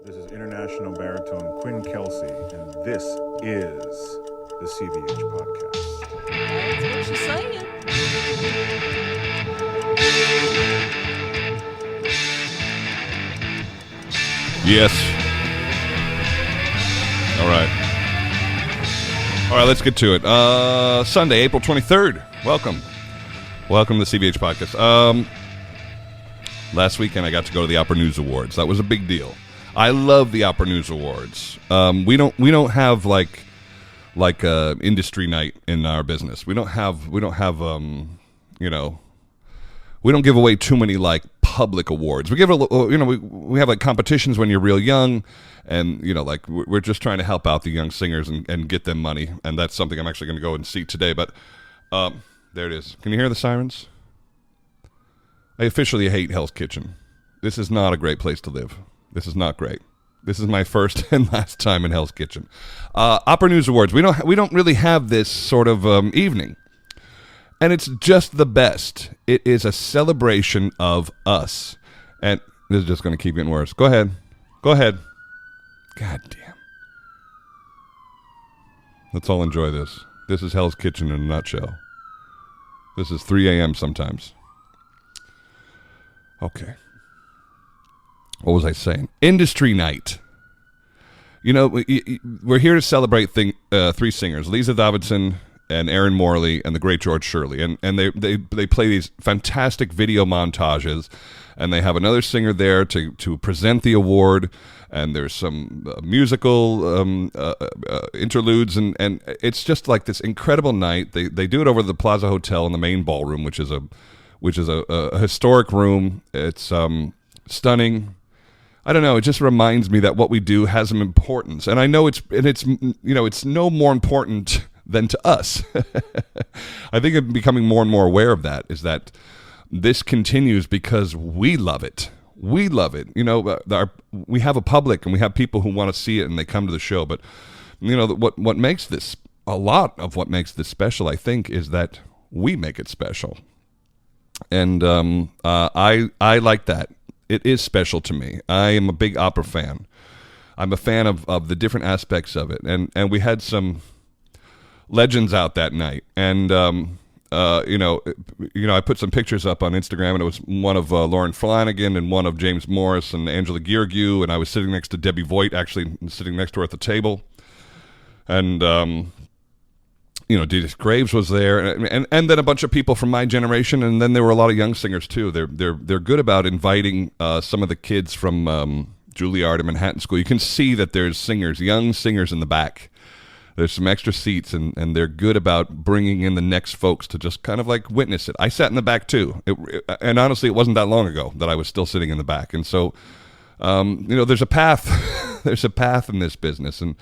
This is international baritone Quinn Kelsey, and this is the Cvh Podcast. That's what she's saying. Yes. All right. All right, let's get to it. Sunday, April 23rd. Welcome to the Cvh Podcast. Last weekend, I got to go to the Opera News Awards. That was a big deal. I love the Opera News Awards. We don't have like industry night in our business. We don't have we don't give away too many like public awards. We give we have like competitions when you're real young, and like we're just trying to help out the young singers and get them money, and that's something I'm actually going to go and see today. But there it is. Can you hear the sirens? I officially hate Hell's Kitchen. This is not a great place to live. This is not great. This is my first and last time in Hell's Kitchen. Opera News Awards. We don't really have this sort of evening, and it's just the best. It is a celebration of us, and this is just going to keep getting worse. Go ahead. God damn. Let's all enjoy this. This is Hell's Kitchen in a nutshell. This is 3 a.m. sometimes. Okay. What was I saying? Industry night. We're here to celebrate three singers, Lisa Davidson and Aaron Morley and the great George Shirley. And they play these fantastic video montages, and they have another singer there to present the award, and there's some musical interludes, and it's just like this incredible night. They do it over the Plaza Hotel in the main ballroom, which is a historic room. It's stunning. I don't know. It just reminds me that what we do has some importance, and I know it's no more important than to us. I think I'm becoming more and more aware of that. Is that this continues because we love it. We love it. We have a public, and we have people who want to see it, and they come to the show. But what makes this a lot of what makes this special, I think, is that we make it special, and I like that. It is special to me. I am a big opera fan. I'm a fan of the different aspects of it. And we had some legends out that night. And, I put some pictures up on Instagram, and it was one of Lauren Flanagan and one of James Morris and Angela Geargiou. And I was sitting next to Debbie Voigt, actually sitting next to her at the table. And, Didis Graves was there, and then a bunch of people from my generation, and then there were a lot of young singers too. They're good about inviting some of the kids from Juilliard and Manhattan School. You can see that there's young singers in the back. There's some extra seats, and they're good about bringing in the next folks to just kind of like witness it. I sat in the back too, and honestly, it wasn't that long ago that I was still sitting in the back. And so, there's a path. There's a path in this business, and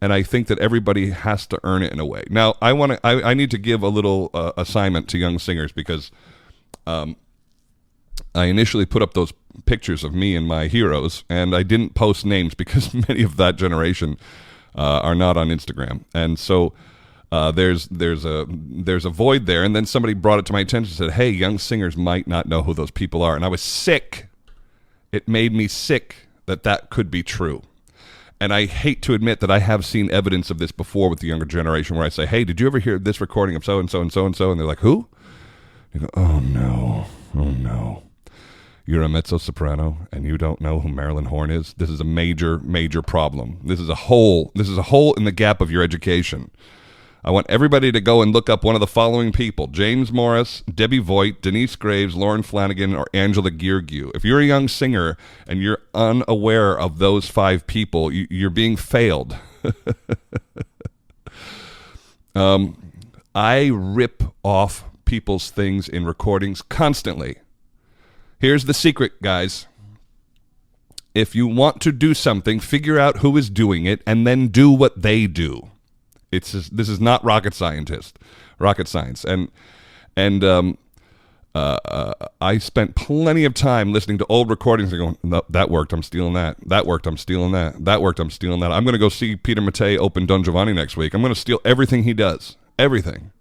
I think that everybody has to earn it in a way. Now, I need to give a little assignment to young singers, because I initially put up those pictures of me and my heroes, and I didn't post names because many of that generation are not on Instagram. And so there's a void there. And then somebody brought it to my attention and said, hey, young singers might not know who those people are. And I was sick. It made me sick that could be true. And I hate to admit that I have seen evidence of this before with the younger generation, where I say, hey, did you ever hear this recording of so-and-so and so-and-so? And they're like, who? You go, oh, no. You're a mezzo-soprano, and you don't know who Marilyn Horne is? This is a major, major problem. This is a hole in the gap of your education. I want everybody to go and look up one of the following people: James Morris, Debbie Voigt, Denise Graves, Lauren Flanagan, or Angela Geargiou. If you're a young singer and you're unaware of those 5 people, you're being failed. I rip off people's things in recordings constantly. Here's the secret, guys. If you want to do something, figure out who is doing it, and then do what they do. This is not rocket science, and I spent plenty of time listening to old recordings and going, no, that worked, I'm stealing that. That worked, I'm stealing that. That worked, I'm stealing that. I'm going to go see Peter Mattei open Don Giovanni next week. I'm going to steal everything he does. Everything.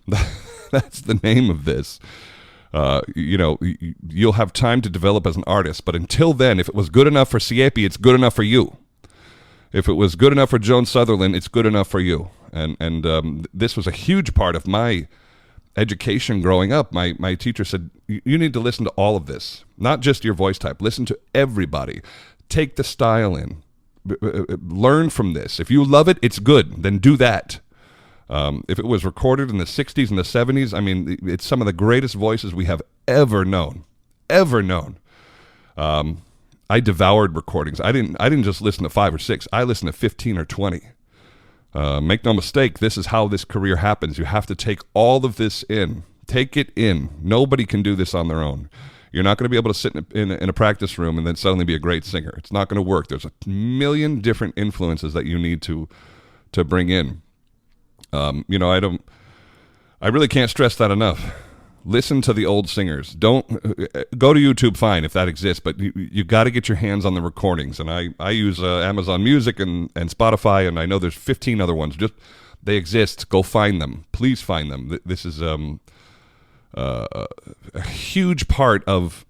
That's the name of this. You'll have time to develop as an artist. But until then, if it was good enough for Siepi, it's good enough for you. If it was good enough for Joan Sutherland, it's good enough for you. And this was a huge part of my education growing up. My teacher said, you need to listen to all of this, not just your voice type. Listen to everybody. Take the style in. Learn from this. If you love it, it's good. Then do that. If it was recorded in the 60s and the 70s, I mean, it's some of the greatest voices we have ever known. Ever known. I devoured recordings. I didn't just listen to 5 or 6. I listened to 15 or 20. Make no mistake, this is how this career happens. You have to take all of this in. Take it in. Nobody can do this on their own. You're not going to be able to sit in a practice room and then suddenly be a great singer. It's not going to work. There's a million different influences that you need to bring in. I really can't stress that enough. Listen to the old singers. Don't go to YouTube, fine, if that exists, but you got to get your hands on the recordings. And I use Amazon Music and Spotify, and I know there's 15 other ones. Just they exist. Go find them. Please find them. This is a huge part of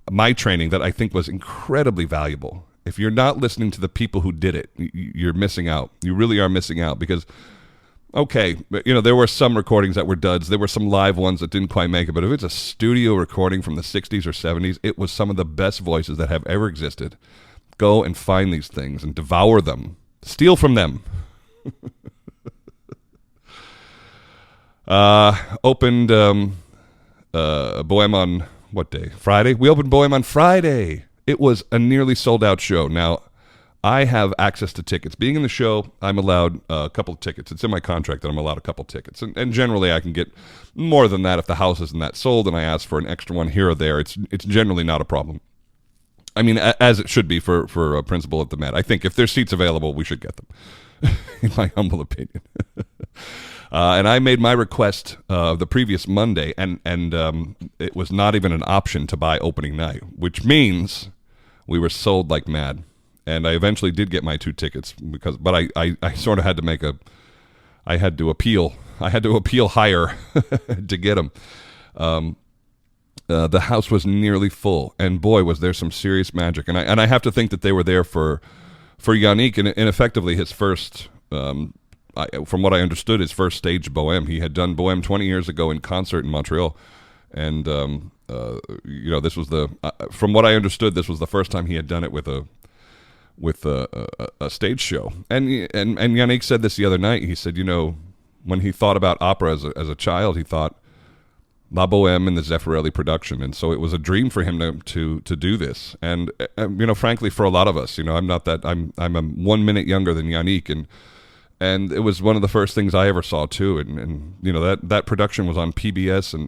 my training that I think was incredibly valuable. If you're not listening to the people who did it, you're missing out. You really are missing out because, okay, there were some recordings that were duds. There were some live ones that didn't quite make it. But if it's a studio recording from the 60s or 70s, it was some of the best voices that have ever existed. Go and find these things and devour them. Steal from them. Opened Bohème on what day? Friday? We opened Bohème on Friday. It was a nearly sold-out show. Now, I have access to tickets. Being in the show, I'm allowed a couple of tickets. It's in my contract that I'm allowed a couple of tickets. And generally, I can get more than that if the house isn't that sold and I ask for an extra one here or there. It's generally not a problem. I mean, as it should be for a principal at the Met. I think if there's seats available, we should get them, in my humble opinion. And I made my request the previous Monday, and it was not even an option to buy opening night, which means we were sold like mad. And I eventually did get my 2 tickets but I sort of had to I had to appeal higher to get them. The house was nearly full, and boy, was there some serious magic. And I have to think that they were there for Yannick, and effectively his first. From what I understood, his first stage Bohème. He had done Bohème 20 years ago in concert in Montreal, and this was from what I understood, this was the first time he had done it with a stage show. And Yannick said this the other night. He said, when he thought about opera as a child, he thought La Bohème and the Zeffirelli production, and so it was a dream for him to do this. And frankly, for a lot of us, I'm 1 minute younger than Yannick, and it was one of the first things I ever saw too. And that production was on PBS and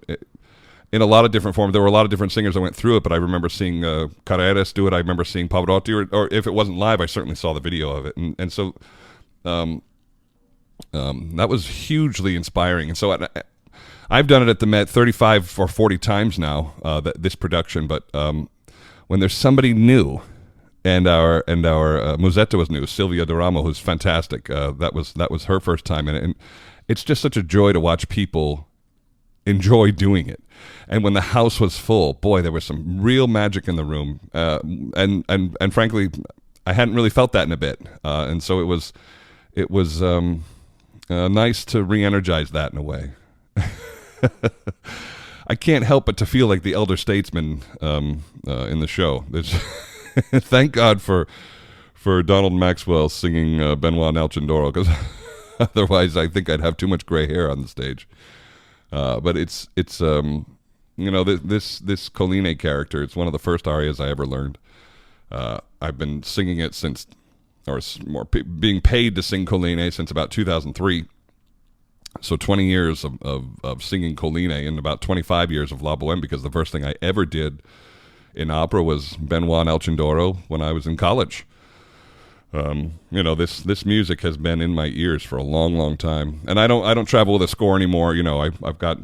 in a lot of different forms. There were a lot of different singers that went through it, but I remember seeing Carreras do it. I remember seeing Pavarotti, or if it wasn't live, I certainly saw the video of it. And so that was hugely inspiring. And so I've done it at the Met 35 or 40 times now, this production. But when there's somebody new, and our Musetta was new, Silvia Doramo, who's fantastic. That was her first time in it, and it's just such a joy to watch people enjoy doing it. And when the house was full, boy, there was some real magic in the room. And frankly, I hadn't really felt that in a bit. And so it was nice to re-energize that in a way. I can't help but to feel like the elder statesman in the show. Thank God for Donald Maxwell singing Benoit and Alcindoro, because otherwise I think I'd have too much gray hair on the stage. But it's this Colline character. It's one of the first arias I ever learned. I've been singing it since, or more being paid to sing Colline since about 2003. So 20 years of singing Colline and about 25 years of La Bohème, because the first thing I ever did in opera was Benoit and Alcindoro when I was in college. This music has been in my ears for a long, long time, and I don't travel with a score anymore. I've got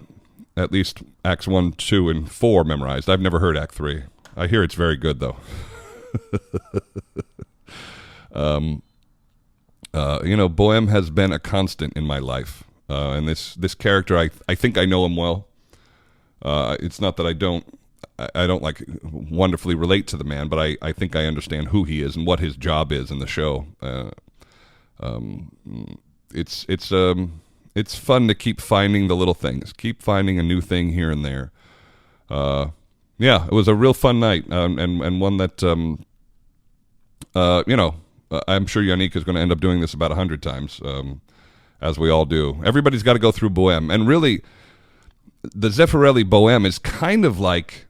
at least acts 1, 2, and 4 memorized. I've never heard Act 3. I hear it's very good though. Bohème has been a constant in my life, and this character, I think I know him well. It's not that I don't like wonderfully relate to the man, but I think I understand who he is and what his job is in the show. It's fun to keep finding the little things, keep finding a new thing here and there. Yeah, it was a real fun night, and one that I'm sure Yannick is going to end up doing this about 100 times, as we all do. Everybody's got to go through Bohème, and really, the Zeffirelli Bohème is kind of like,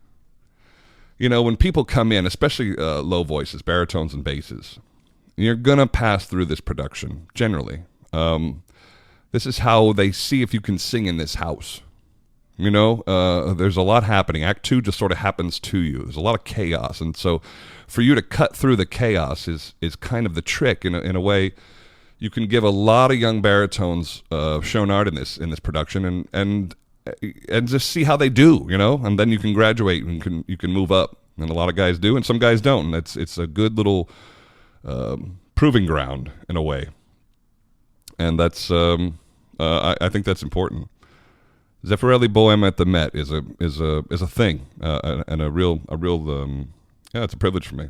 when people come in, especially low voices, baritones and basses, you're going to pass through this production, generally. This is how they see if you can sing in this house. There's a lot happening. Act 2 just sort of happens to you. There's a lot of chaos, and so for you to cut through the chaos is kind of the trick. In a way, you can give a lot of young baritones shown art in this production, and just see how they do, and then you can graduate and you can move up. And a lot of guys do, and some guys don't. And it's a good little proving ground in a way, and that's I think that's important. Zeffirelli Bohème at the Met is a thing, and a real it's a privilege for me.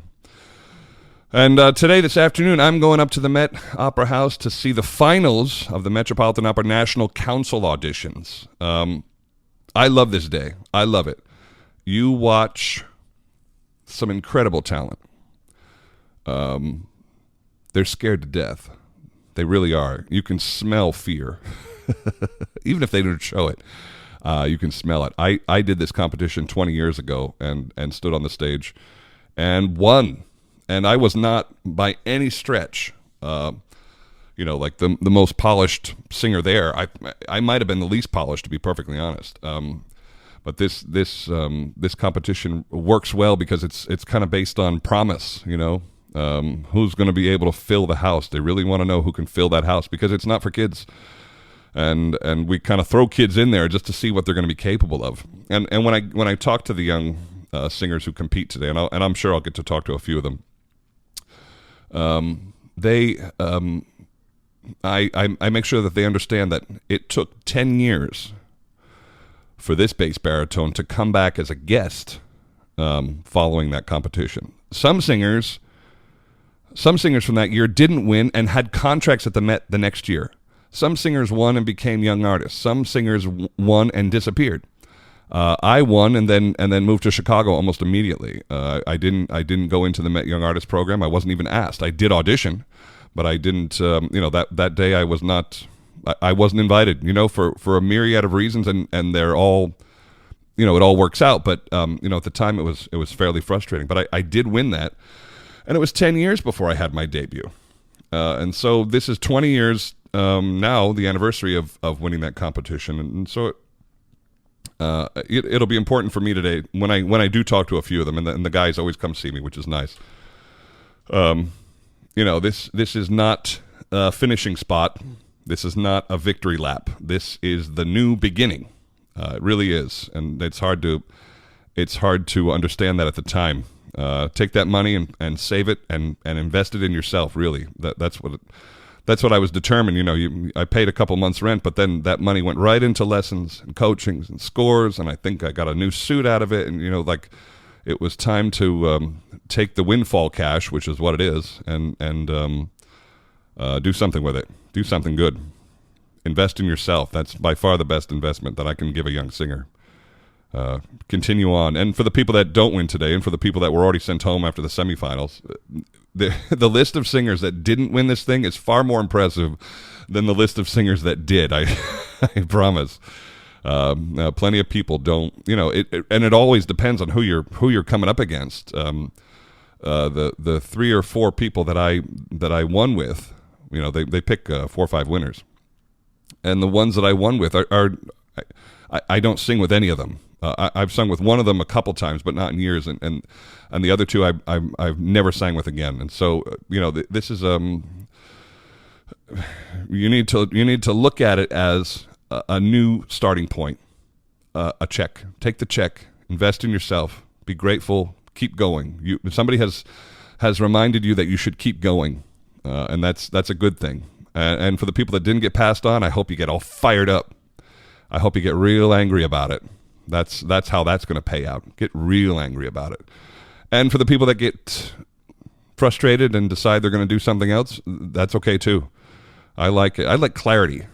And this afternoon, I'm going up to the Met Opera House to see the finals of the Metropolitan Opera National Council auditions. I love this day. I love it. You watch some incredible talent. They're scared to death. They really are. You can smell fear. Even if they don't show it, you can smell it. I did this competition 20 years ago and stood on the stage and won. And I was not by any stretch, like the most polished singer there. I might have been the least polished, to be perfectly honest. But this competition works well because it's kind of based on promise. Who's going to be able to fill the house? They really want to know who can fill that house because it's not for kids. And we kind of throw kids in there just to see what they're going to be capable of. And when I talk to the young singers who compete today, and I'm sure I'll get to talk to a few of them. I make sure that they understand that it took 10 years for this bass baritone to come back as a guest following that competition. Some singers from that year didn't win and had contracts at the Met the next year. Some singers won and became young artists. Some singers won and disappeared. I won and then moved to Chicago almost immediately. I didn't go into the Met Young Artist program. I wasn't even asked. I did audition, but I didn't. That day I was not. I wasn't invited. For a myriad of reasons, and they're all. It all works out. But at the time it was fairly frustrating. But I did win that, and it was 10 years before I had my debut. And so this is 20 years. Now the anniversary of winning that competition, and so it'll be important for me today when I do talk to a few of them, and the guys always come see me, which is nice. This is not a finishing spot. This is not a victory lap. This is the new beginning. It really is, and it's hard to understand that at the time. Take that money and save it and invest it in yourself. Really, that's what I was determined. I paid a couple months' rent, but then that money went right into lessons and coachings and scores, and I think I got a new suit out of it. And it was time to take the windfall cash, which is what it is, and do something with it. Do something good. Invest in yourself. That's by far the best investment that I can give a young singer. Continue on. And for the people that don't win today, and for the people that were already sent home after the semifinals, the list of singers that didn't win this thing is far more impressive than the list of singers that did. I promise. Plenty of people don't. And it always depends on who you're coming up against. The 3 or 4 people that I won with, they pick 4 or 5 winners, and the ones that I won with are I don't sing with any of them. I've sung with one of them a couple times, but not in years, and the other 2 I've never sang with again. And so this is you need to look at it as a new starting point, a check. Take the check, invest in yourself, be grateful, keep going. Somebody has reminded you that you should keep going, and that's a good thing. And for the people that didn't get passed on, I hope you get all fired up. I hope you get real angry about it. That's how that's going to pay out. Get real angry about it. And for the people that get frustrated and decide they're going to do something else, that's okay too. I like it. I like clarity.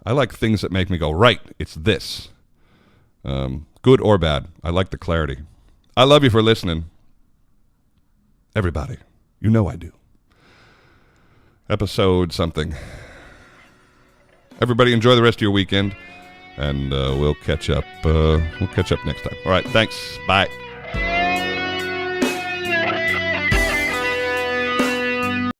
I like things that make me go, right, it's this. Good or bad. I like the clarity. I love you for listening. Everybody. You know I do. Episode something. Everybody enjoy the rest of your weekend, and we'll catch up next time. All right, thanks. Bye.